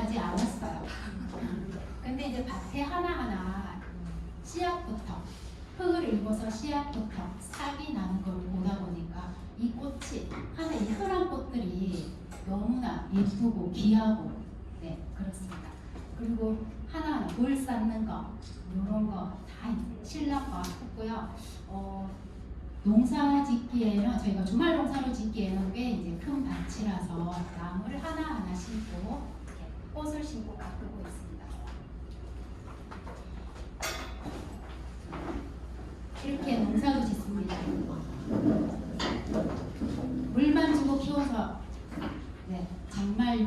원하지 않았어요. 근데 이제 밭에 하나하나 씨앗부터 흙을 읽어서 씨앗부터 싹이 나는 걸 보다 보니까 이 꽃이 하나 이 흔한 꽃들이 너무나 예쁘고 귀하고 네 그렇습니다. 그리고 하나하나 물 쌓는 거 이런 거 다 신랑과 했고요. 농사 짓기에는 저희가 주말 농사로 짓기에는 꽤 이제 큰 밭이라서 나무를 하나하나 심고 꽃을 심고 가꾸고 있습니다. 이렇게 농사도 짓습니다. 물만 주고 키워서 네, 정말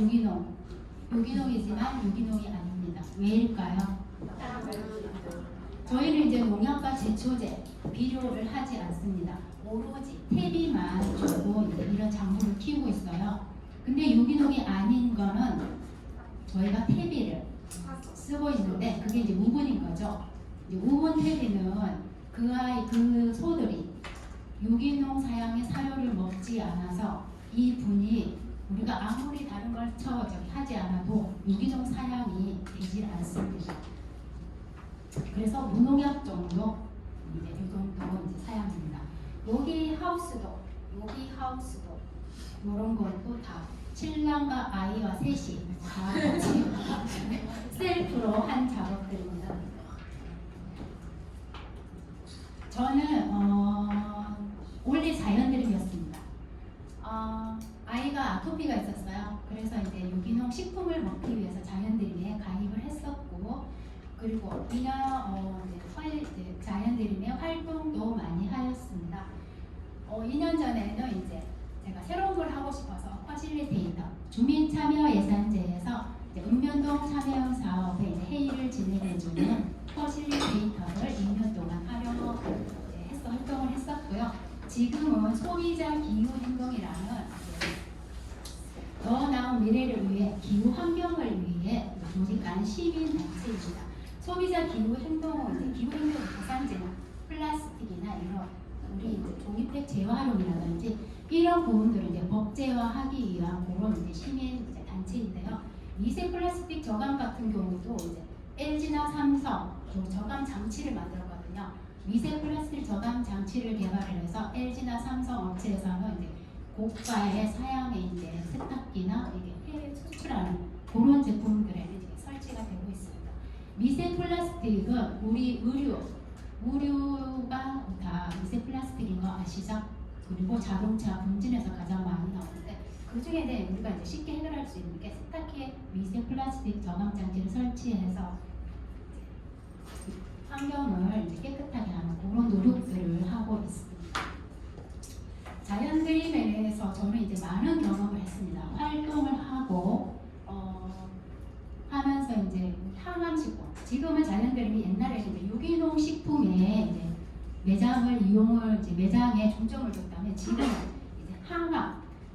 유기농이지만 유기농이 아닙니다. 왜일까요? 저희는 이제 농약과 제초제, 비료를 하지 않습니다. 오로지 퇴비만 주고 이런 작물을 키우고 있어요. 근데 유기농이 아닌 거는 저희가 퇴비를 쓰고 있는데 그게 이제 무분인 거죠. 이제 무분 퇴비는 그 소들이 유기농 사양의 사료를 먹지 않아서 이 분이 우리가 아무리 다른 걸 하지 않아도 유기농 사양이 되질 않습니다. 그래서 무농약 정도 이제 이 정도 이제 사양입니다. 여기 하우스도 이런 것도 다 신랑과 아이와 셋이 다 같이 셀프로 한 작업들입니다. 저는 원래 자연드림이었습니다. 아이가 아토피가 있었어요. 그래서 이제 유기농 식품을 먹기 위해서 자연드림에 가입을 했었고, 그리고 자연드림의 활동도 많이 하였습니다. 2년 전에는 이제 제가 새로운 걸 하고 싶어서 퍼실리테이터 주민참여예산제에서 읍면동 참여형 사업에 이제 회의를 진행해주는 퍼실리테이터를 2년 동안 하려고 활동을 했었고요. 지금은 소비자 기후행동이라는 더 나은 미래를 위해 기후 환경을 위해 조직한 시민단체입니다. 소비자 기후행동은 기후행동 가산제나 플라스틱이나 이런 우리 이제 종이팩 재활용이라든지 이런 부분들을 이제 법제화하기 위한 그런 이제 시민 이제 단체인데요. 미세 플라스틱 저감 같은 경우도 이제 LG나 삼성 저감 장치를 만들었거든요. 미세 플라스틱 저감 장치를 개발해서 LG나 삼성 업체에서는 이제 고가의 사양의 이제 세탁기나 이게 해외 수출하는 그런 제품들에 이제 설치가 되고 있습니다. 미세 플라스틱은 우리 의류가 다 미세 플라스틱인 거 아시죠? 그리고 자동차 분진에서 가장 많이 나오는데 그 중에 이제 우리가 이제 쉽게 해결할 수 있는 게 세탁기에 미세 플라스틱 저감 장치를 설치해서 환경을 이제 깨끗하게 하는 그런 노력들을 하고 있습니다. 자연드림에서 저는 이제 많은 경험을 했습니다. 활동을 하고 하면서 이제 항암식품 지금은 자연드림이 옛날에는 이제 유기농 식품에 이제 매장에 중점을 뒀다면 지금은 이제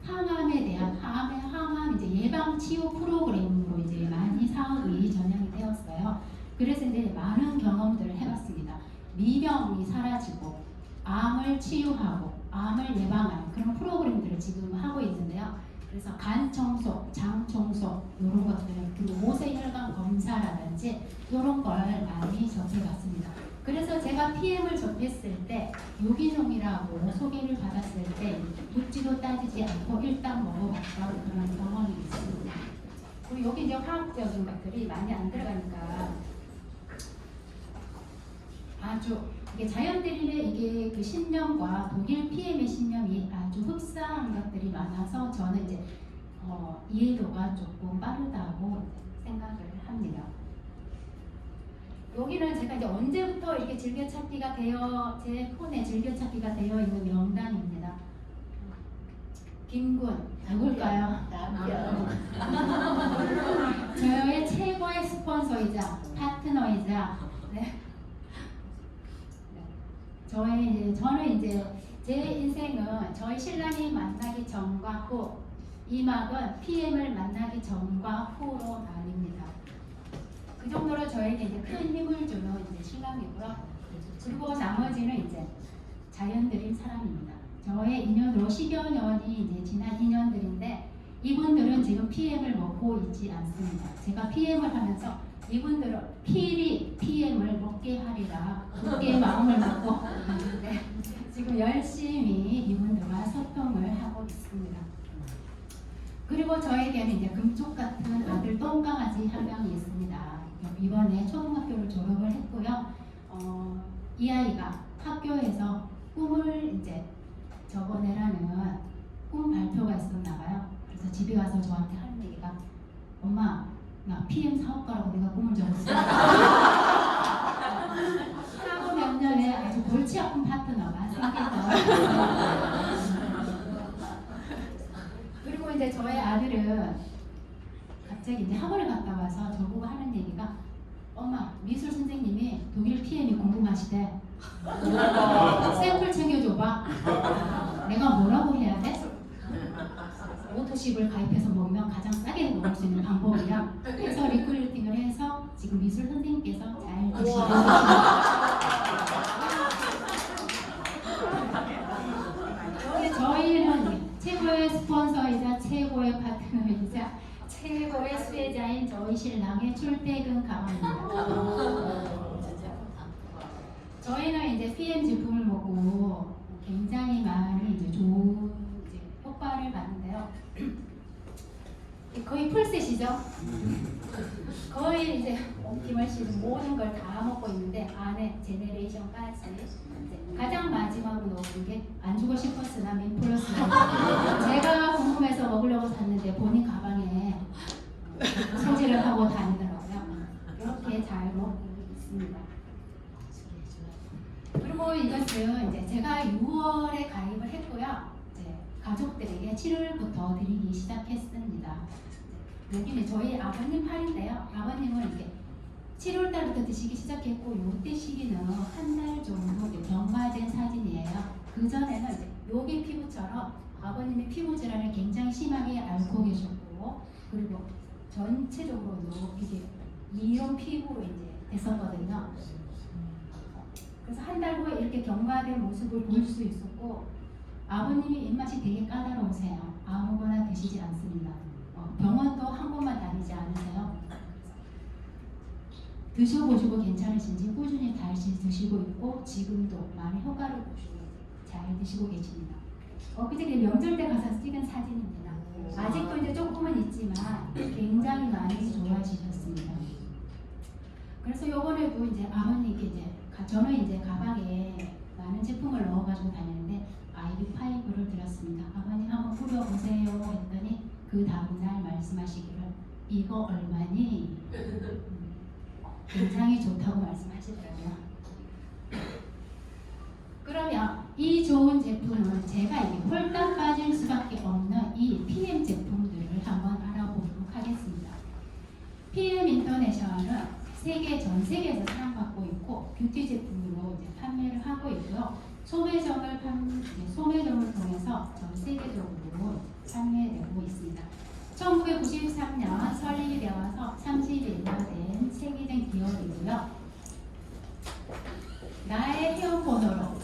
항암에 대한 항암 이제 예방 치유 프로그램으로 이제 많이 사업이 전향이 되었어요. 그래서 이제 많은 경험들을 해봤습니다. 미병이 사라지고 암을 치유하고 암을 예방하는 그런 프로그램들을 지금 하고 있는데요. 그래서 간 청소, 장 청소 이런 것들 그리고 모세혈관 검사라든지 이런 걸 많이 접해봤습니다. 그래서 제가 PM을 접했을 때 유기농이라고 소개를 받았을 때 묻지도 따지지 않고 일단 먹어봤던 그런 경험이 있습니다. 그리고 여기 이제 화학적인 것들이 많이 안 들어가니까 아주 이게 자연드림의 이게 그 신념과 독일 PM의 신념이 아주 흡사한 것들이 많아서 저는 이제 이해도가 조금 빠르다고 생각을 합니다. 여기는 제가 이제 언제부터 이렇게 즐겨찾기가 제 폰에 즐겨찾기가 되어 있는 명단입니다. 김군 누굴까요? 저의 최고의 스폰서이자 파트너이자 저는 이제 제 인생은 저희 신랑이 만나기 전과 후 이 막은 PM을 만나기 전과 후로 나뉩니다. 그 정도로 저에게 이제 큰 힘을 주는 이제 신랑이고요. 그리고 나머지는 이제 자연드림 사람입니다. 저의 인연으로 10여 년이 이제 지난 인연들인데 이분들은 지금 PM을 먹고 있지 않습니다. 제가 PM을 하면서 이분들은 필히 PM을 먹게 하리라 굳게 마음을 먹고 네, 지금 열심히 이분들과 소통을 하고 있습니다. 그리고 저에게는 이제 금쪽 같은 아들 똥강아지 한 명이 있습니다. 이번에 초등학교를 졸업을 했고요. 이 아이가 학교에서 꿈을 이제 적어내라는 꿈 발표가 있었나 봐요. 그래서 집에 와서 저한테 하는 얘기가 엄마 나 PM 사업가라고 내가 꿈을 적었어. 사고 몇 년에 아주 골치 아픈 파트너가 생겼어요. 그리고 이제 저의 아들은 갑자기 이제 학원을 갔다 와서 저보고 하는 얘기가 엄마 미술 선생님이 독일 PM이 궁금하시대. 샘플 챙겨줘봐. 내가 뭐라고 해야 돼? 오토십을 가입해서 먹으면 가장 싸게 먹을 수 있는 방법이야. 해서 리크루팅을 해서 지금 미술 선생님께서 잘 드시고 저희는 최고의 스폰서이자 최고의 파트너이자 최고의 수혜자인 저희 신랑의 출퇴근 가방입니다. 저희는 이제 PM 제품을 먹고 굉장히 많이 이제 좋은 이제 효과를 봤는데요. 거의 풀셋이죠. 거의 이제 옵티멀 시즌 모든 걸 다 먹고 있는데 안에 제네레이션까지 가장 마지막으로 넣은 게 안 주고 싶었으나 민플러스가 제가 궁금해서 먹으려고 샀는데 본인 가방에 소지를 하고 다니더라고요. 이렇게 잘 먹고 있습니다. 그리고 이것은 이제 제가 6월에 가입을 했고요. 이제 가족들에게 7월부터 드리기 시작했습니다. 여기는 저희 아버님 팔인데요. 아버님은 이렇게 7월 달부터 드시기 시작했고 요때 시기는 한 달 정도 경과된 사진이에요. 그 전에는 이제 여기 피부처럼 아버님의 피부 질환을 굉장히 심하게 앓고 계셨고 그리고 전체적으로도 이게 이런 피부로 이제 됐었거든요. 그래서 한 달 후에 이렇게 경과된 모습을 볼 수 있었고 아버님이 입맛이 되게 까다로우세요. 아무거나 드시지 않습니다. 병원도 한 번만 다니지 않으세요. 드셔보시고 괜찮으신지 꾸준히 다시 드시고 있고 지금도 많이 효과를 보시고 잘 드시고 계십니다. 그저께 명절 때 가서 찍은 사진입니다. 아직도 이제 조금은 있지만 굉장히 많이 좋아지셨습니다. 그래서 요번에도 이제 아버님께 이제 저는 이제 가방에 많은 제품을 넣어가지고 다니는데 IV5를 드렸습니다. 아버님 한번 뿌려보세요 했더니 그 다음날 말씀하시기를 이거 얼마니? 굉장히 좋다고 말씀하시더라고요. 그러면 이 좋은 제품은 제가 이게 홀딱 빠질 수밖에 없는 이 PM 제품들을 한번 알아보도록 하겠습니다. PM 인터내셔널은 전 세계에서 사랑받고 있고 뷰티 제품으로 이제 판매를 하고 있고요. 소매점을 통해서 전 세계적으로 판매되고 있습니다. 1993년 설립이 되어서 31년 된 세계적 기업이고요. 나의 헤어폰으로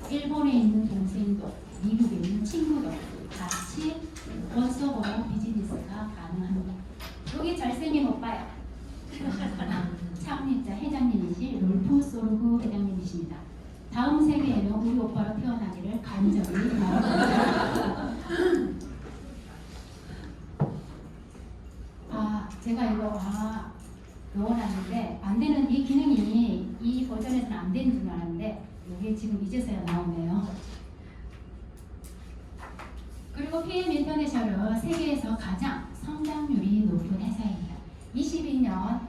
일본에 있는 동생도 미국에 있는 친구도 같이 돈 써보는 비즈니스가 가능합니다. 여기 잘생긴 오빠요. 창립자 회장님이신 롤프 소르그 회장님이십니다. 다음 세계에는 우리 오빠로 태어나기를 간절히 바랍니다. 제가 이거 넣어놨는데 안 되는 이 기능이 이 버전에서는 안 되는 줄 알았는데 이게 지금 이제서야 나오네요. 그리고 PM 인터내셔널은 세계에서 가장 성장률이 높은 회사입니다. 22년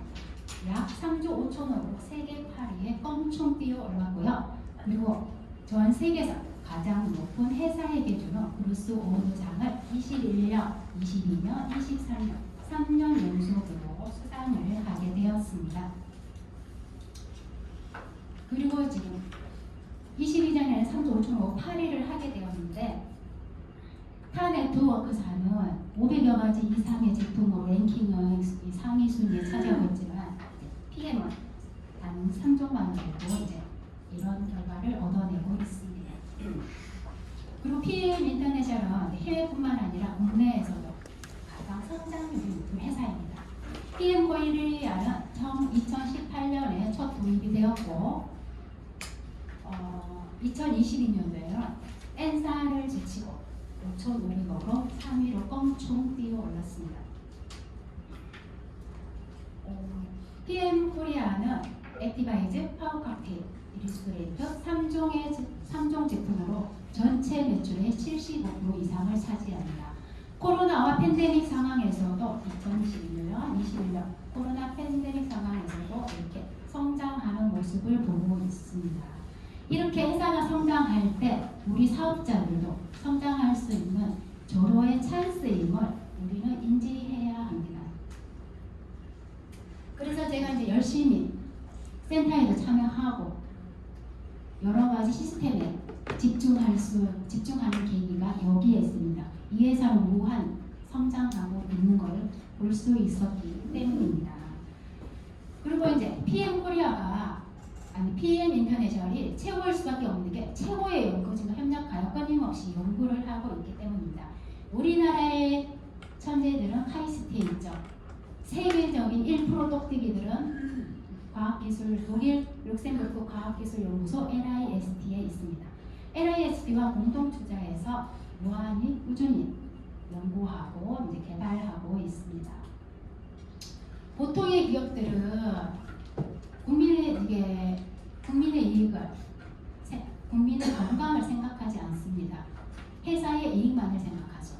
약 3조 5천억으로 세계 8위에 껑충 뛰어 올랐고요. 그리고 전 세계에서 가장 높은 회사에게 주는 브루스 오르장을 21년, 22년, 23년 3년 연속으로 수상을 하게 되었습니다. 그리고 지금 22년에는 3조 5천억 8위를 하게 되었는데 타 네트워크사는 500여 가지 이상의 제품으로 랭킹은 상위 순위에 차지하고 있지만 PM은 단 3조만 되고 이제 이런 결과를 얻어내고 있습니다. 그리고 PM 인터내셔널은 해외뿐만 아니라 국내에서도 가장 성장률이 높은 회사입니다. PM 코리아는 2018년에 첫 도입이 되었고 2022년도에는 엔사를 제치고 5,500억으로 3위로 껑충 뛰어 올랐습니다. PM 코리아는 액티바이즈, 파워칵테일, 이리스토레이트 3종 제품으로 전체 매출의 75% 이상을 차지합니다. 코로나와 팬데믹 상황에서도 2021년 코로나 팬데믹 상황에서도 이렇게 성장하는 모습을 보고 있습니다. 이렇게 회사가 성장할 때 우리 사업자들도 성장할 수 있는 절호의 찬스임을 우리는 인지해야 합니다. 그래서 제가 이제 열심히 센터에도 참여하고 여러 가지 시스템에 집중하는 계기가 여기에 있습니다. 이 회사는 무한 성장하고 있는 걸 볼 수 있었기 때문입니다. 그리고 이제 PM 코리아가 PM 인터내셔널이 최고일 수밖에 없는 게 최고의 연구진과 협력하여 끊임없이 연구를 하고 있기 때문입니다. 우리나라의 천재들은 카이스트에 있죠. 세계적인 1% 똑띠기들은 과학기술 독일 룩셈부르크 과학기술연구소 LIST에 있습니다. LIST와 공동 투자해서 무한히 꾸준히 연구하고 이제 개발하고 있습니다. 보통의 기업들은 국민의 이익을, 국민의 건강을 생각하지 않습니다. 회사의 이익만을 생각하죠.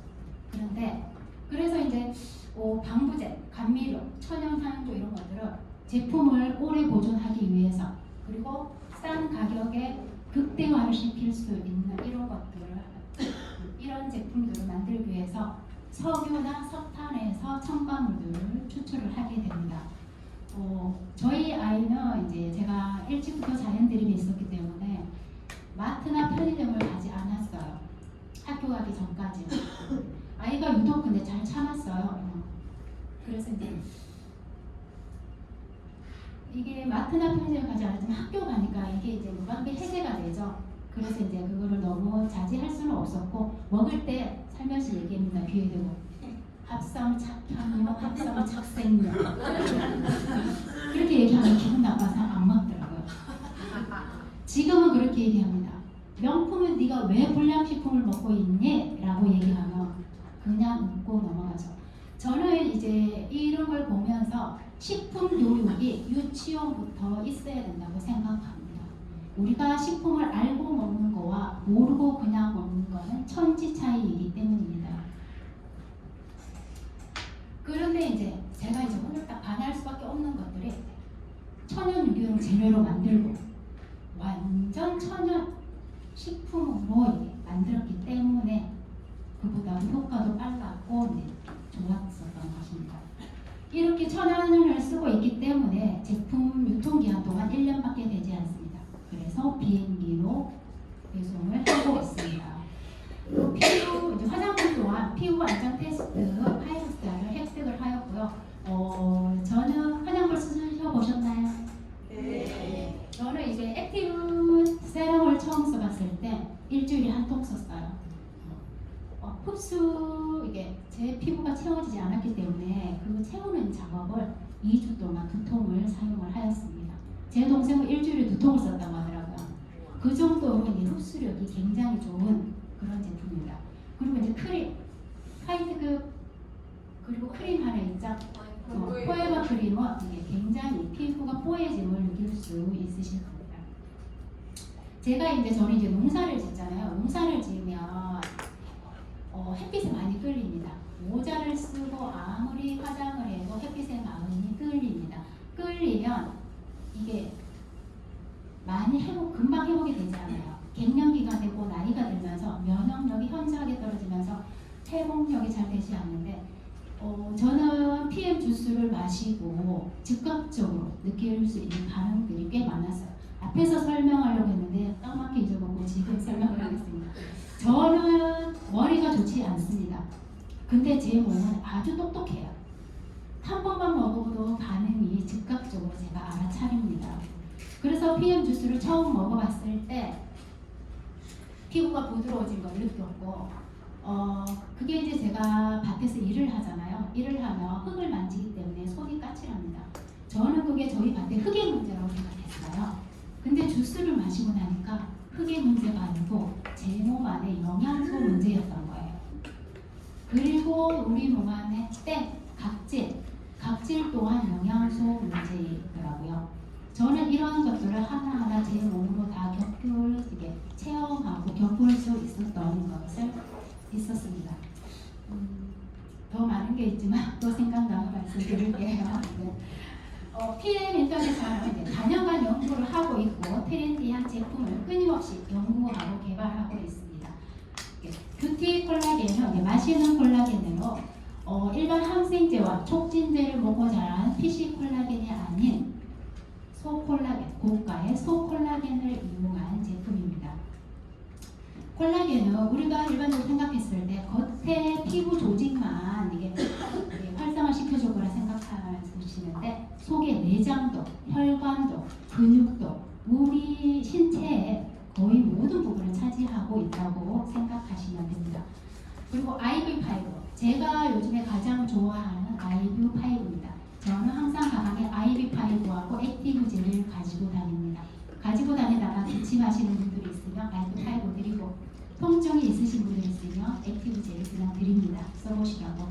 그래서 이제 방부제, 감미료, 천연산조 이런 것들은 제품을 오래 보존하기 위해서 그리고 싼 가격에 극대화를 시킬 수 있는 이런 제품들을 만들기 위해서 석유나 석탄에서 첨가물들을 추출을 하게 됩니다. 저희 아이는 이제 제가 일찍부터 자연드립이 있었기 때문에 마트나 편의점을 가지 않았어요. 학교 가기 전까지. 아이가 유독 근데 잘 참았어요. 그래서 이제 이게 마트나 편의점 가지 않았지만 학교 가니까 이게 이제 무방비 해제가 되죠. 그래서 이제 그거를 너무 자제할 수는 없었고 먹을 때 살며시 얘기합니다. 귀에 대고 합성 착향료, 합성 착색료 그렇게 얘기하면 기분 나빠서 안 먹더라고요. 지금은 그렇게 얘기합니다. 명품은 네가 왜 불량식품을 먹고 있니? 라고 얘기하면 그냥 웃고 넘어가죠. 저는 이제 이런 걸 보면서 식품 교육이 유치원부터 있어야 된다고 생각합니다. 우리가 식품을 알고 먹는 거와 모르고 그냥 먹는 거는 천지 차이이기 때문입니다. 그런데 이제 제가 이제 오늘 딱 반할 수밖에 없는 것들이 천연 유기농 재료로 만들고 완전 천연 식품으로 만들었기 때문에 그보다 효과도 빨랐고 좋았었던 것입니다. 이렇게 천연을 쓰고 있기 때문에 제품 유통기한 동안 1년밖에 되지 않습니다. 그래서 비행기로 배송을 하고 있습니다. 또 피부, 화장품 또한 피부 안전 테스트 5스타를 획득을 하였고요. 저는 화장품 쓰셔보셨나요? 네. 저는 이제 액티브 세럼을 처음 써봤을 때 일주일에 한 통 썼어요. 흡수, 이게 제 피부가 채워지지 않았기 때문에 그 채우는 작업을 2주 동안 2통을 사용을 하였습니다. 제 동생은 일주일에 2통을 썼다고 하더라고요. 그 정도로 이제 흡수력이 굉장히 좋은 그런 제품입니다. 그리고 이제 크림, 화이트급 그리고 크림 하나 있죠. 포에버 크림은 이게 굉장히 피부가 뽀얘짐을 느낄 수 있으실 겁니다. 저는 이제 농사를 짓잖아요. 농사를 지으면 햇빛에 많이 끌립니다. 모자를 쓰고 아무리 화장을 해도 햇빛에 많이 끌립니다. 끌리면 이게 많이 금방 회복이 되지 않아요. 갱년기가 되고 나이가 들면서 면역력이 현저하게 떨어지면서 회복력이 잘 되지 않는데 저는 PM 주스를 마시고 즉각적으로 느낄 수 있는 반응들이 꽤 많았어요. 앞에서 설명하려고 했는데 까맣게 잊어보고 지금 설명을 하겠습니다. 저는 머리가 좋지 않습니다. 근데 제 몸은 아주 똑똑해요. 한 번만 먹어도 반응이 즉각적으로 제가 알아차립니다. 그래서 PM 주스를 처음 먹어봤을 때 피부가 부드러워진 걸 느꼈고 그게 이제 제가 밭에서 일을 하잖아요. 일을 하면 흙을 만지기 때문에 손이 까칠합니다. 저는 그게 저희 밭의 흙의 문제라고 생각했어요. 근데 주스를 마시고 나니까 흙의 문제가 아니고 제 몸 안에 영양소 문제였던 거예요. 그리고 우리 몸 안에 때, 각질 또한 영양소 문제더라고요. 저는 이런 것들을 하나하나 제 몸으로 다 체험하고 겪을 수 있었던 것을 있었습니다. 더 많은 게 있지만 또 생각나면 말씀드릴게요. PM 인터넷에서는 이제 단연간 연구를 하고 있고 트렌디한 제품을 끊임없이 연구하고 개발하고 있습니다. 뷰티 콜라겐은 마시는 콜라겐으로 일반 항생제와 촉진제를 먹고 자란 PC 콜라겐이 아닌 소콜라겐, 고가의 소콜라겐을 이용한 제품입니다. 콜라겐은 우리가 일반적으로 생각했을 때 겉에 피부 조직만 이게 활성화 시켜줄 거라 생각하시는데 속에 내장도, 혈관도, 근육도 우리 신체의 거의 모든 부분을 차지하고 있다고 생각하시면 됩니다. 그리고 IV5, 제가 요즘에 가장 좋아하는 IV5입니다. 저는 항상 가방에 IV5하고 액티브 젤을 가지고 다닙니다. 가지고 다니다가 기침하시는 분들이 있으면 IV5 드리고 통증이 있으신 분들이 있으면 액티브 젤 그냥 드립니다. 써보시라고.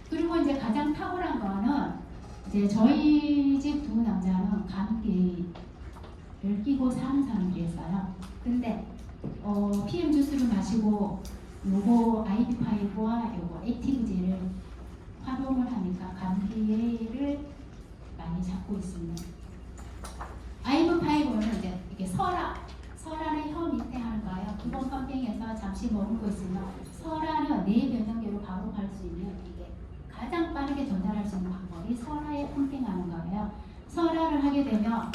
그리고 이제 가장 탁월한 거는 이제 저희 집 두 남자는 감기를 끼고 사는 사람들이었어요. 근데 PM 주스를 마시고 요거 IV5와 요거 액티브 젤을 활용을 하니까 감기를 많이 잡고 있습니다. IV5는 이제 이게 설화는 혀 밑에 하는 거예요. 기본 펌핑해서 잠시 머물고 있으면 설화는 내 면역계로 바로 갈 수 있는 이게 가장 빠르게 전달할 수 있는 방법이 설화에 펌핑하는 거예요. 설화를 하게 되면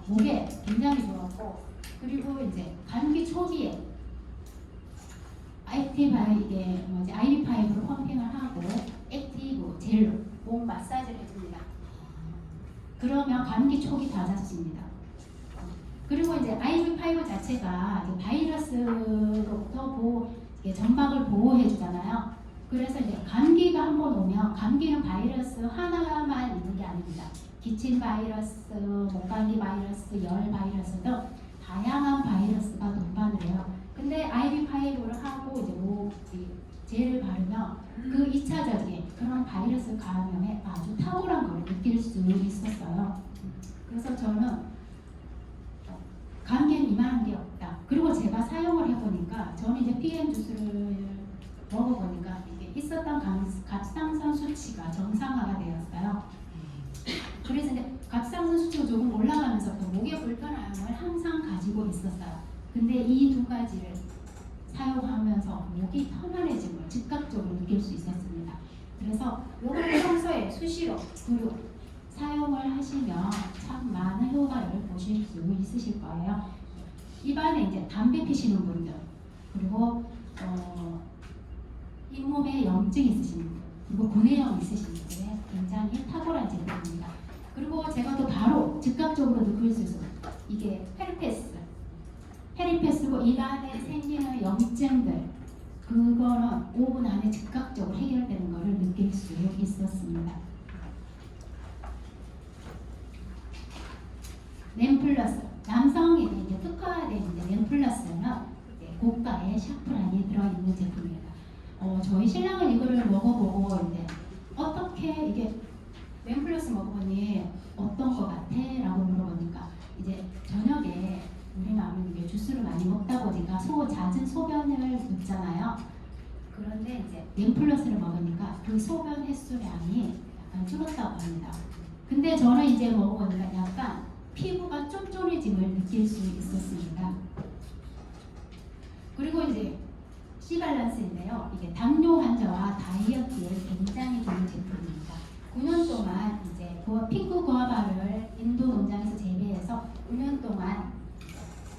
목에 굉장히 좋았고 그리고 이제 감기 초기에 IV5로 펌핑을 하고 액티브 젤로 목 마사지를 해줍니다. 그러면 감기 초기 다 잡습니다. 그리고 이제 IV5 자체가 바이러스로부터 점막을 보호해주잖아요. 그래서 이제 감기가 한번 오면 감기는 바이러스 하나만 있는 게 아닙니다. 기침 바이러스, 목감기 바이러스, 열 바이러스 등 다양한 바이러스가 동반을 해요. 근데 IV5를 하고 이제 젤을 바르면 그 2차적인 그런 바이러스 감염에 아주 탁월한 걸 느낄 수 있었어요. 그래서 저는 감기는 이만한 게 없다. 그리고 제가 사용을 해보니까 저는 이제 PM 주스를 먹어보니까 이게 있었던 갑상선 수치가 정상화가 되었어요. 그래서 이제 갑상선 수치가 조금 올라가면서 목의 불편함을 항상 가지고 있었어요. 근데 이 두 가지를 사용하면서 목이 편안해짐을 즉각적으로 느낄 수 있었습니다. 그래서 이거를 평소에 수시로 사용을 하시면 참 많은 효과를 보실 수 있으실 거예요. 입안에 이제 담배 피시는 분들, 그리고 잇몸에 염증 있으신 분들, 그리고 구내염 있으신 분들에 굉장히 탁월한 제품입니다. 그리고 제가 또 바로 즉각적으로 느낄 수 있어요. 이게 페리패스고 입안에 생기는 염증들, 그거는 5분 안에 즉각적으로 해결되는 것을 느낄 수 있었습니다. 램플러스, 남성에게 이제 특화된 램플러스는 고가의 샤프란이 들어있는 제품입니다. 저희 신랑은 이거를 먹어보고 이제 어떻게 이게 램플러스 먹어보니 어떤 것 같아? 라고 물어보니까 이제 저녁에 우리 마음은 이게 주스를 많이 먹다 보니까 잦은 소변을 묻잖아요. 그런데 이제 램플러스를 먹으니까 그 소변 횟수량이 약간 줄었다고 합니다. 근데 저는 이제 먹어보니까 약간 피부가 쫀쫀해짐을 느낄 수 있었습니다. 그리고 이제 C발란스인데요. 이게 당뇨 환자와 다이어트에 굉장히 좋은 제품입니다. 9년 동안 이제 핑크 구아바를 인도 농장에서 재배해서 9년 동안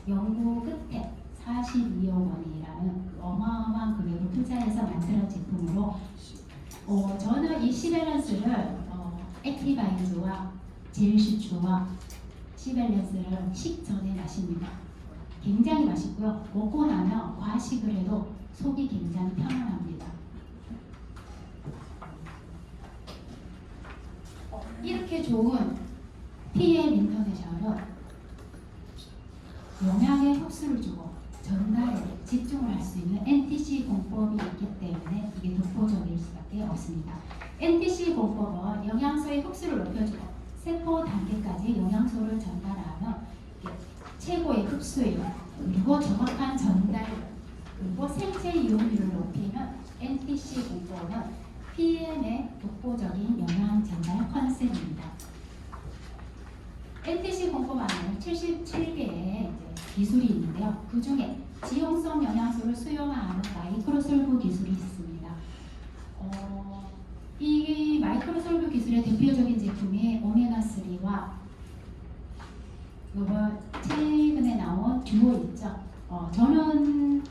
연구 끝에 42억 원이라는 어마어마한 금액을 투자해서 만든 제품으로 저는 이 C밸런스를 액티바이즈와 젤시추와 C밸런스를 식전에 마십니다. 굉장히 맛있고요. 먹고 나면 과식을 해도 속이 굉장히 편안합니다. 이렇게 좋은 PM 인터넷 샤워는 영양에 흡수를 주고 전달에 집중을 할 수 있는 NTC 공법이 있기 때문에 이게 독보적일 수밖에 없습니다. NTC 공법은 영양소의 흡수를 높여주고 세포 단계까지 영양소를 전달하면 최고의 흡수예요. 그리고 정확한 전달, 그리고 생체 이용률을 높이는 NTC 공법은 PM의 독보적인 영양 전달 컨셉입니다. NTC 공법 안에는 77개의 기술이 있는데요. 그 중에 지용성 영양소를 수용하는 마이크로솔브 기술이 있습니다. 이 마이크로솔브 기술의 대표적인 제품이 오메가3와 이번 최근에 나온 듀오 있죠. 저는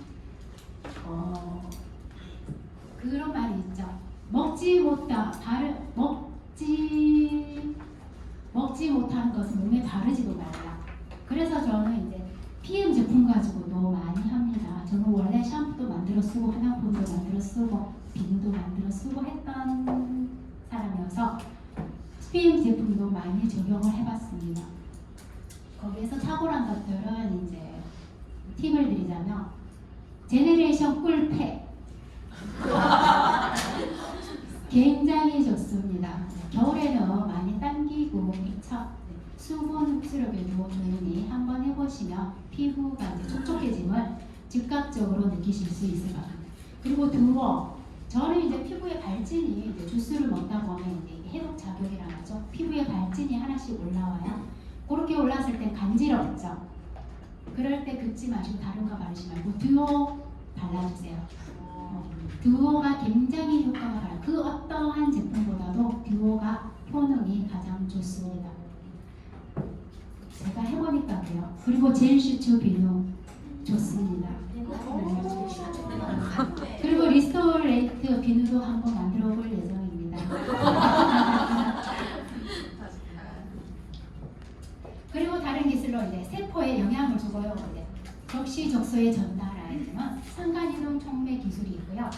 그런 말이 있죠. 먹지 못하는 것은 몸에 바르지도 말라. 그래서 저는 이제 PM 제품 가지고도 많이 합니다. 저는 원래 샴푸도 만들어 쓰고 화장품도 만들어 쓰고 비누도 만들어 쓰고 했던 사람이어서 PM 제품도 많이 적용을 해봤습니다. 거기에서 탁월한 것들은 이제 팁을 드리자면 제네레이션 꿀팩 굉장히 좋습니다. 겨울에는 많이 당기고 그쵸? 수분 흡수력을 도와주니 한번 해보시면 피부가 이제 촉촉해짐을 즉각적으로 느끼실 수 있을 것 같아요. 그리고 듀오, 저는 이제 피부에 발진이 이제 주스를 먹다 보면 이제 해독 작용이라고 하죠. 피부에 발진이 하나씩 올라와요. 그렇게 올라왔을 땐 간지럽죠. 그럴 때 긁지 마시고 다른 거 바르지 말고 듀오 발라주세요. 듀오가 굉장히 효과가 달라요. 그 어떠한 제품보다도 듀오가 효능이 가장 좋습니다. 제가 해보니까 그래요. 그리고 젤 슈츠 비누 좋습니다. 그리고 리스토레이트 비누도 한번 만들어 볼 예정입니다. 그리고 다른 기술로 이제 세포에 영향을 주고요. 이제 적시적소에 전달하는 상간이동 촉매 기술이 있고요.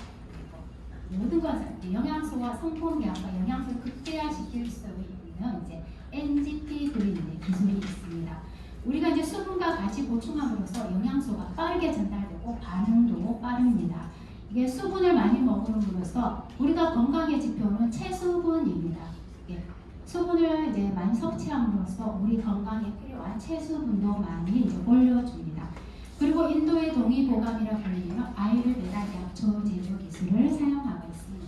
모든 것을 영양소와 성분량과 영양소를 극대화시킬 수 있는 이제 NGT 그린의 기술이 있습니다. 우리가 이제 수분과 같이 보충함으로써 영양소가 빠르게 전달되고 반응도 빠릅니다. 이게 수분을 많이 먹음으로써 우리가 건강의 지표는 체수분입니다. 수분을 이제 많이 섭취함으로써 우리 건강에 필요한 체수분도 많이 이제 올려줍니다. 그리고 인도의 동의보감이라 불리는 아유르베다 약초 제조 기술을 사용하고 있습니다.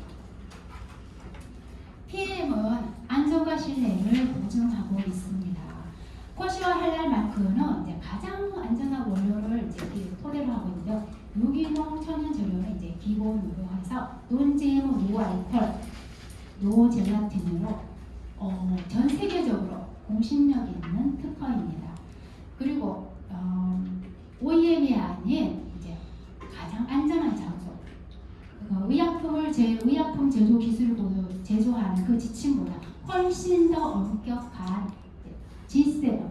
PM은 안전과 신뢰를 보증하고 있습니다. 코시와 할랄 마크는 이제 가장 안전한 원료를 이제 토대로 하고 있는데요. 유기농 천연 재료는 이제 기본으로 해서 논GMO, 노알콜, 노젤라틴으로 전 세계적으로 공신력 있는 특허입니다. 그리고 OEM이 아닌 이제 가장 안전한 장소, 의약품 제조 기술을 제조하는 그 지침보다 훨씬 더 엄격한 G7,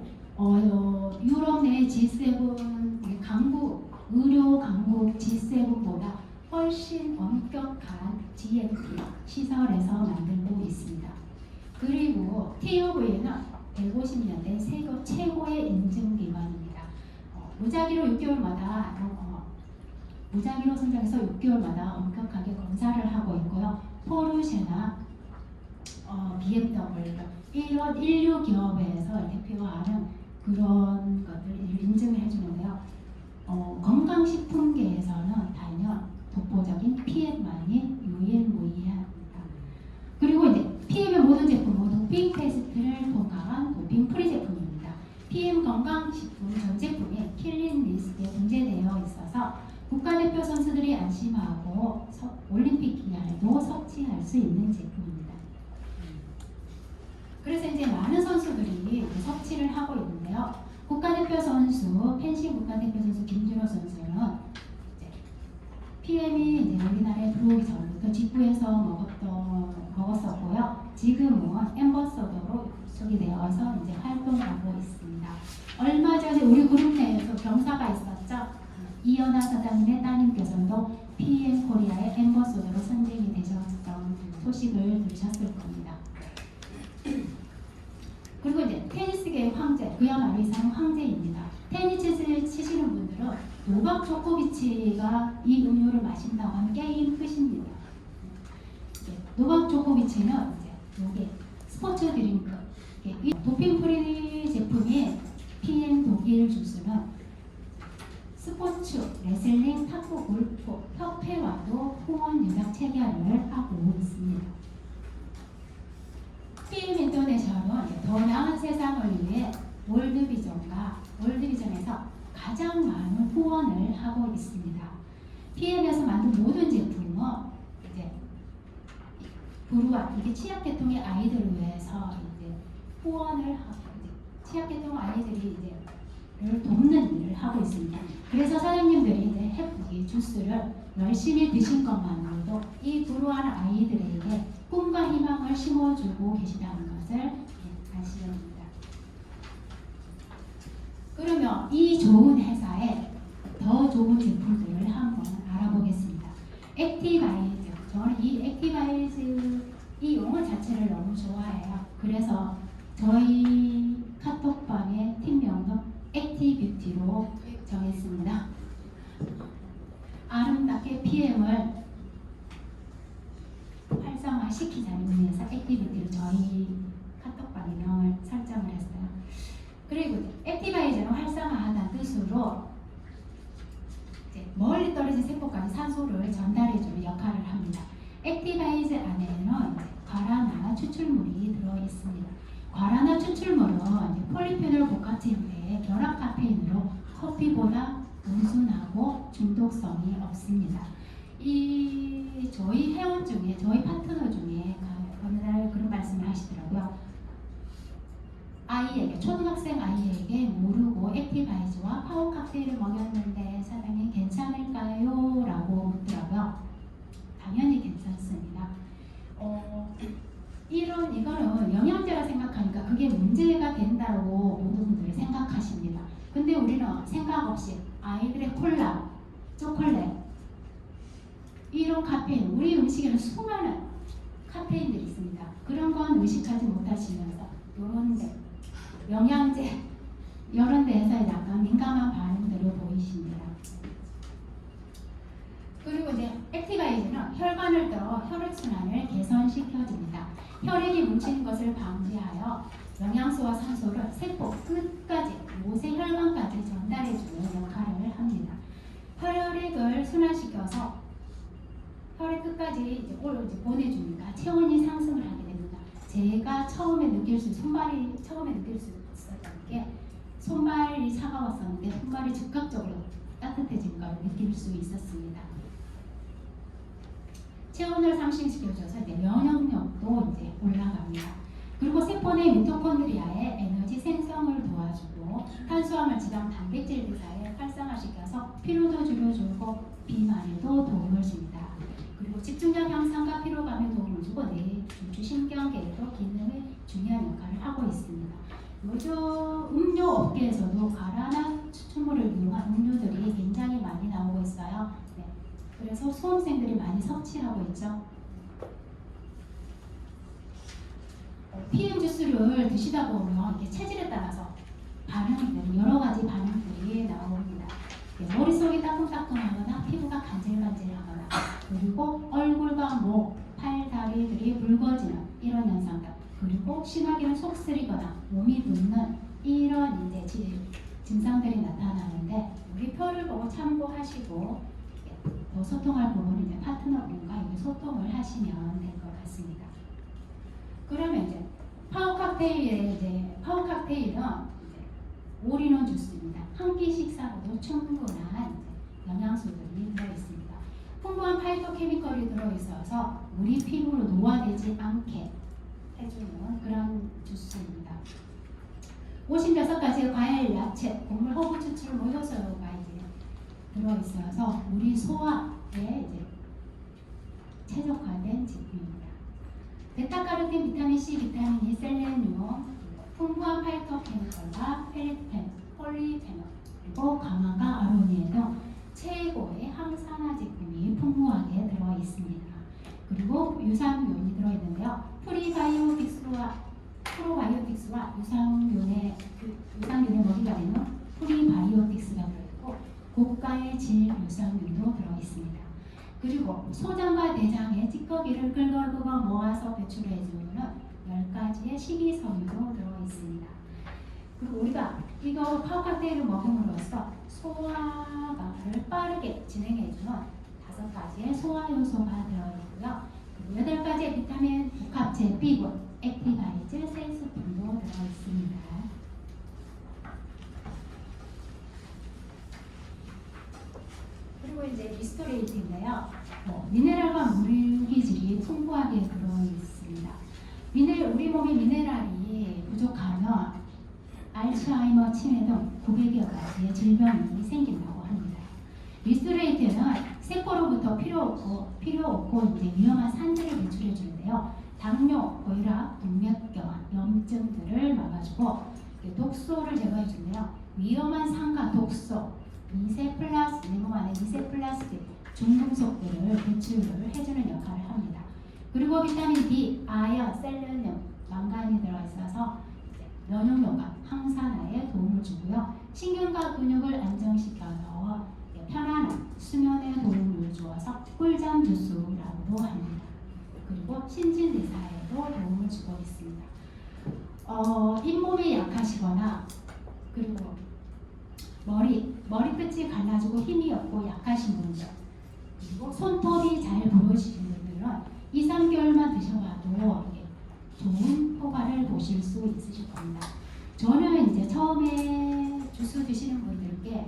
유럽 내 G7 강국, 의료 강국 G7보다 훨씬 엄격한 GMP 시설에서 만들고 있습니다. 그리고 TUV는 150년 된 세계 최고의 인증기관입니다. 무작위로 6개월마다 무작위로 선정해서 6개월마다 엄격하게 검사를 하고 있고요. 포르쉐나 BMW 이런 인류 기업에서 대표하는 그런 것들을 인증을 해주는데요. 건강식품계에서는 단연 독보적인 PM만이 유일무이합니다. 그리고 이제 PM의 모든 제품은 도핑 테스트를 통과한 도핑 프리 제품입니다. PM 건강식품 전 제품이 킬링 리스트에 등재되어 있어서 국가대표 선수들이 안심하고 올림픽 기간에도 섭취할 수 있는 제품입니다. 그래서 이제 많은 선수들이 섭취를 하고 있는데요. 국가대표 선수, 펜싱 국가대표 선수 김준호 선수는 PM이 이제 우리나라에 들어오기 전부터 직구에서 먹었었고요. 지금은 앰버서더로 소속이 되어서 이제 활동하고 있습니다. 얼마 전에 우리 그룹 내에서 경사가 있었죠. 이연아 사장님의 따님께서도 PM 코리아의 앰버서더로 선정이 되셨던 소식을 들으셨을 겁니다. 그리고 이제 테니스계의 황제, 그야말로 이 사람 황제입니다. 테니스를 치시는 분들은 노박 조코비치가 이 음료를 마신다고 하면 게임 끝입니다. 노박 조코비치는 이제 이게 스포츠 드링크, 이 도핑 프리 제품인 PM 독일 주스는 스포츠, 레슬링, 탁구, 골프, 협회와도 후원 유작 체결을 하고 있습니다. PM 인터내셔널은 더 나은 세상을 위해 월드비전에서 가장 많은 후원을 하고 있습니다. PM에서 만든 모든 제품은 이제 불우한 이게 취약계통의 아이들을 위해서 이제 후원을 하고 취약계통 아이들이 이제 를 돕는 일을 하고 있습니다. 그래서 사장님들이 이제 이 주스를 열심히 드신 것만으로도 이 불우한 아이들에게 꿈과 희망을 심어주고 계시다는 것을 아시게 됩니다. 그러면 이 좋은 회사에 더 좋은 제품들을 한번 알아보겠습니다. 액티바이즈, 저는 이 액티바이즈 이 용어 자체를 너무 좋아해요. 그래서 저희 카톡방의 팀명도 액티뷰티로 정했습니다. 아름답게 PM을 활성화시키자는 의미에서 액티비티로 저희 카톡방의 명을 설정을 했어요. 그리고 액티바이저는 활성화하다는 뜻으로 멀리 떨어진 세포까지 산소를 전달해주는 역할을 합니다. 액티바이저 안에는 과라나 추출물이 들어있습니다. 과라나 추출물은 폴리페놀 복합체인데 결합 카페인으로 커피보다 온순하고 중독성이 없습니다. 이 저희 회원 중에 저희 파트너 중에 어느 날 그런 말씀을 하시더라고요. 아이에게 초등학생 아이에게 모르고 액티바이즈와 파워 칵테일을 먹였는데 사장님 괜찮을까요? 라고 묻더라고요. 당연히 괜찮습니다. 이거는 영양제라 생각하니까 그게 문제가 된다고 모든 분들이 생각하십니다. 근데 우리는 생각 없이 아이들의 콜라, 초콜릿 이런 카페인, 우리 음식에는 수많은 카페인들이 있습니다. 그런 건 의식하지 못하시면서 이런 데 영양제 이런 데에서 약간 민감한 반응들을 보이십니다. 그리고 이제 액티바이즈는 혈관을 들어 혈액순환을 개선시켜줍니다. 혈액이 뭉치는 것을 방지하여 영양소와 산소를 세포 끝까지 모세 혈관까지 전달해주는 역할을 합니다. 혈액을 순환시켜서 혈액 끝까지 이제 보내주니까 체온이 상승을 하게 됩니다. 제가 처음에 느낄 수 있었던 게 손발이 차가웠었는데 손발이 즉각적으로 따뜻해진 걸 느낄 수 있었습니다. 체온을 상승시켜줘서 이제 면역력도 이제 올라갑니다. 그리고 세포 내 미토콘드리아의 에너지 생성을 도와주고 탄수화물, 지방, 단백질 대사에 활성화시켜서 피로도 줄여주고 비만에도 도움을 줍니다. 그리고 집중력 향상과 피로감에 도움을 주고 뇌 중추신경계에도 기능의 중요한 역할을 하고 있습니다. 요즘 음료 업계에서도 과라나 추출물을 이용한 음료들이 굉장히 많이 나오고 있어요. 네. 그래서 수험생들이 많이 섭취하고 있죠. PM 주스를 드시다 보면 이렇게 체질에 따라서 반응들이 여러 가지 반응들이 나옵니다. 머릿속이 따끔따끔하거나 피부가 간질간질하거나 그리고 얼굴과 목, 팔, 다리들이 붉어지는 이런 현상들, 그리고 심하게는 속쓰리거나 몸이 붓는 이런 이제 증상들이 나타나는데 우리 표를 보고 참고하시고 더 소통할 부분은 이제 파트너분과 이제 소통을 하시면 될 것 같습니다. 그러면 이제 파워 칵테일은 올인원 주스입니다. 한 끼 식사로도 충분한 영양소들이 들어있습니다. 풍부한 파이토케미컬이 들어있어서 우리 피부로 노화되지 않게 해주는 그런 주스입니다. 56가지의 과일, 야채, 곡물, 허브 추출, 효소가 이제 들어있어서 우리 소화에 제품입니다. 베타카로틴, 비타민 C, 비타민 E, 셀레늄, 풍부한 파이토케미컬과 페리펜, 폴리페놀, 그리고 가마가 아로니에 등 최고의 항산화 제품이 풍부하게 들어 있습니다. 그리고 유산균이 들어 있는데요. 프리바이오틱스와 프로바이오틱스와 유산균의 먹이가 되는 프리바이오틱스가 들어있고 고가의 질 유산균도 들어 있습니다. 그리고 소장과 대장의 찌꺼기를 긁어 모아서 배출해주는 10가지의 식이섬유도 들어 있습니다. 그리고 우리가 이거 파워 칵테일을 먹음으로써 소화를 빠르게 진행해주는 5가지의 소화 요소가 들어있고요. 그리고 8가지의 비타민 복합체 B군, 액티바이즈 3스푼도 들어있습니다. 그리고 이제 리스토레이트인데요. 미네랄과 물기질이 풍부하게 들어있습니다. 우리 몸에 미네랄이 부족하면 알츠하이머, 치매 등 900여 가지의 질병이 생긴다고 합니다. 리스토레이트는 세포로부터 필요 없고 이제 위험한 산들을 배출해 주는데요. 당뇨, 고혈압, 동맥경화, 염증들을 막아주고 독소를 제거해 주는데요. 위험한 산과 독소, 내몸 안에 미세플라스틱, 중금속들을 배출을 해주는 역할을 합니다. 그리고 비타민 D, 아연, 셀레늄, 망간이 들어있어서 면역력과 항산화에 도움을 주고요. 신경과 근육을 안정시켜서 편안한 수면에 도움을 주어서 꿀잠 주스라고도 합니다. 그리고 신진대사에도 도움을 주고 있습니다. 잇몸이 약하시거나 그리고 머리끝이 갈라지고 힘이 없고 약하신 분들, 그리고 손톱이 잘 부러지신 분들은 2, 3개월만 드셔봐도 좋은 효과를 보실 수 있으실 겁니다. 저는 이제 처음에 주스 드시는 분들께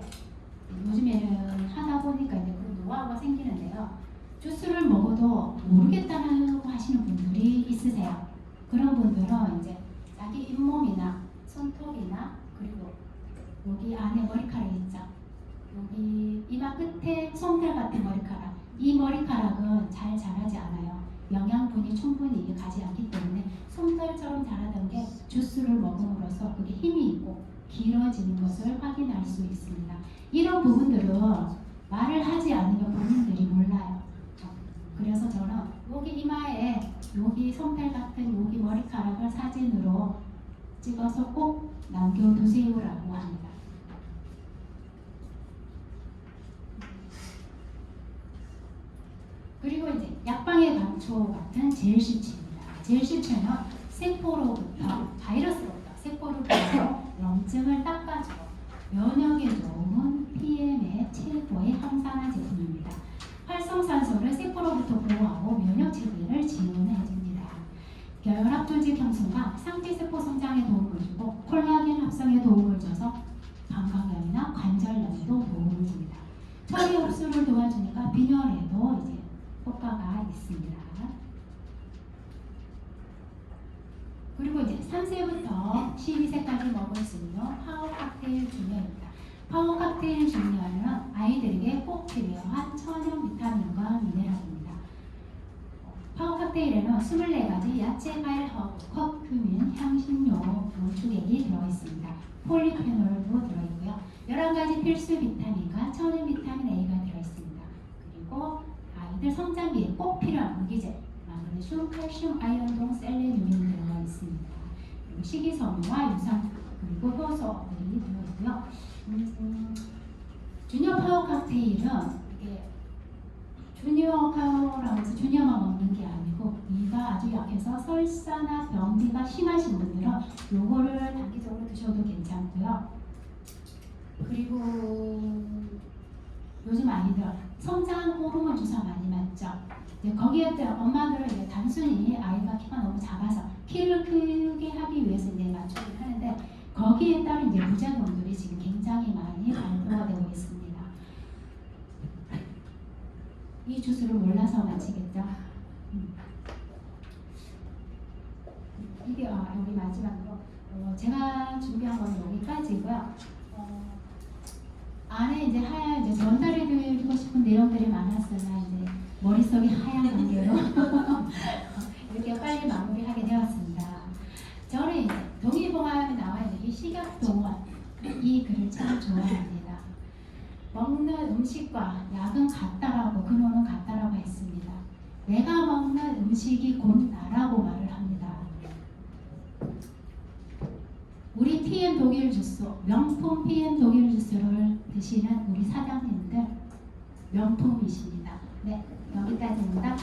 요즘에는 하다 보니까 이제 그런 노하우가 생기는데요. 주스를 먹어도 모르겠다고 하시는 분들이 있으세요. 그런 분들은 이제 자기 잇몸이나 손톱이나 그리고 여기 안에 머리카락 있죠. 여기 이마 끝에 솜털 같은 머리카락. 이 머리카락은 잘 자라지 않아요. 영양분이 충분히 가지 않기 때문에 솜털처럼 자라던 게 주스를 먹음으로써 그게 힘이 있고 길어지는 것을 확인할 수 있습니다. 이런 부분들은 말을 하지 않으면 본인들이 몰라요. 그래서 저는 여기 이마에 여기 솜털 같은 여기 머리카락을 사진으로 찍어서 꼭 남겨두세요라고 합니다. 그리고 이제 약방의 감초 같은 젤실체입니다. 젤실체는 세포로부터 세포로부터 염증을 닦아주고 면역에 좋은 PM의 최고의 항산화 제품입니다. 활성산소를 세포로부터 보호하고 면역 체계를 지원해줍니다. 혈압 조직 형성과 상피세포 성장에 도움을 주고 콜라겐 합성에 도움을 줘서 방광염이나 관절염에도 도움을 줍니다. 처리 흡수를 도와주니까 빈혈에도 이제 효과가 있습니다. 그리고 이제 3세부터 12세까지 먹을 수 있는 파워 칵테일 주니어입니다. 파워 칵테일 주니어는 아이들에게 꼭 필요한 천연 비타민과 미네랄입니다. 파워 칵테일에는 24가지 야채, 과일, 허브, 커큐민, 향신료, 노축액이 들어있습니다. 폴리페놀도 들어있고요. 11가지 필수 비타민과 천연 비타민 A가 들어있습니다. 그리고 아이들 성장기에 꼭 필요한 무기질, 마그네슘, 칼슘, 아연 등 셀레늄이 들어가 있습니다. 그리고 식이섬유와 유산 그리고 효소들이 들어있고요. 주니어 파워 칵테일은 이게 주니어 파워라고 해서 주니어만 먹는 게 아니고 위가 아주 약해서 설사나 변비가 심하신 분들은 요거를 단기적으로 드셔도 괜찮고요. 그리고 요즘 아이들 성장 호르몬 주사 많이 맞죠. 거기에 엄마들은 이제 단순히 아이가 키가 너무 작아서 키를 크게 하기 위해서 이제 맞추긴 하는데 거기에 따른 이제 부작용들이 지금 굉장히 많이 발표가 되고 있습니다. 이 주스를 몰라서 마치겠죠. 이게 여기 마지막으로 제가 준비한 건 여기까지고요. 안에 이제 이제 전달해드리고 싶은 내용들이 많았으나 이제 머릿속이 하얀 관계로 음식과 약은 같다라고 근원은 같다라고 했습니다. 내가 먹는 음식이 곧 나라고 말을 합니다. 우리 PM 독일 주스, 명품 PM 독일 주스를 드시는 우리 사장님들 명품이십니다. 네, 여기까지입니다.